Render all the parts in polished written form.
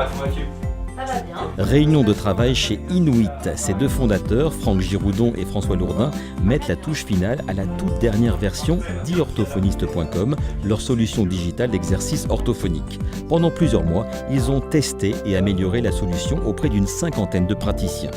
va, comment vas-tu? Ça va bien. Réunion de travail chez Inuit. Ses deux fondateurs, Franck Giroudon et François Lourdin, mettent la touche finale à la toute dernière version d'orthophoniste.com, leur solution digitale d'exercice orthophonique. Pendant plusieurs mois, ils ont testé et amélioré la solution auprès d'une cinquantaine de praticiens.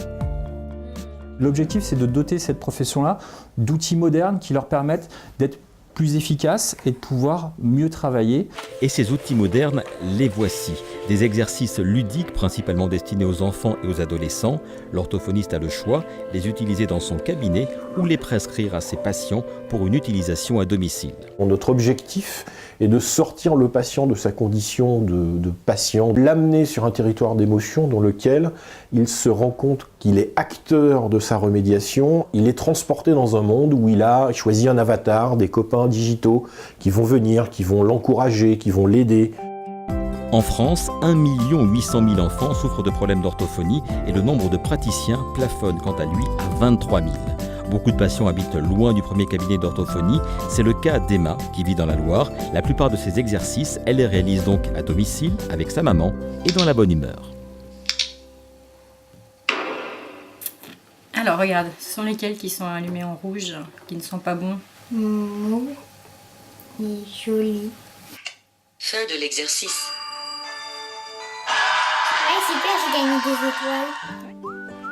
L'objectif, c'est de doter cette profession-là d'outils modernes qui leur permettent d'être plus efficaces et de pouvoir mieux travailler. Et ces outils modernes, les voici. Des exercices ludiques principalement destinés aux enfants et aux adolescents. L'orthophoniste a le choix, les utiliser dans son cabinet ou les prescrire à ses patients pour une utilisation à domicile. Notre objectif est de sortir le patient de sa condition de patient, l'amener sur un territoire d'émotion dans lequel il se rend compte qu'il est acteur de sa remédiation, il est transporté dans un monde où il a choisi un avatar, des copains digitaux qui vont venir, qui vont l'encourager, qui vont l'aider. En France, 1 800 000 enfants souffrent de problèmes d'orthophonie et le nombre de praticiens plafonne quant à lui à 23 000. Beaucoup de patients habitent loin du premier cabinet d'orthophonie. C'est le cas d'Emma, qui vit dans la Loire. La plupart de ses exercices, elle les réalise donc à domicile, avec sa maman et dans la bonne humeur. Alors regarde, ce sont lesquels qui sont allumés en rouge, qui ne sont pas bons? Mou et joli. Fin de l'exercice. Ouais, super, j'ai gagné des étoiles.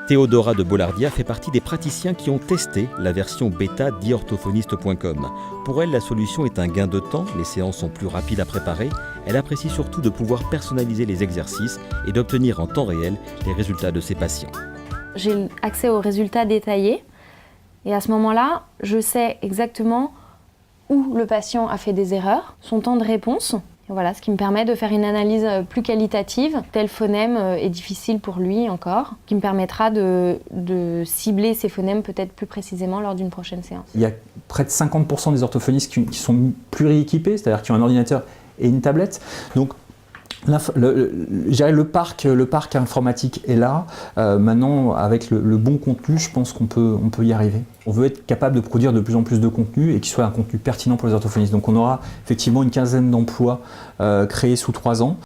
Théodora de Bollardia fait partie des praticiens qui ont testé la version bêta d'orthophoniste.com. Pour elle, la solution est un gain de temps, les séances sont plus rapides à préparer. Elle apprécie surtout de pouvoir personnaliser les exercices et d'obtenir en temps réel les résultats de ses patients. J'ai accès aux résultats détaillés et à ce moment-là, je sais exactement où le patient a fait des erreurs, son temps de réponse. Voilà, ce qui me permet de faire une analyse plus qualitative. Tel phonème est difficile pour lui encore, qui me permettra de cibler ces phonèmes peut-être plus précisément lors d'une prochaine séance. Il y a près de 50% des orthophonistes qui sont pluri-équipés, c'est-à-dire qui ont un ordinateur et une tablette. Donc, le parc informatique est là. Maintenant, avec le bon contenu, je pense qu'on peut y arriver. On veut être capable de produire de plus en plus de contenu et qu'il soit un contenu pertinent pour les orthophonistes. Donc on aura effectivement une quinzaine d'emplois créés sous 3 ans.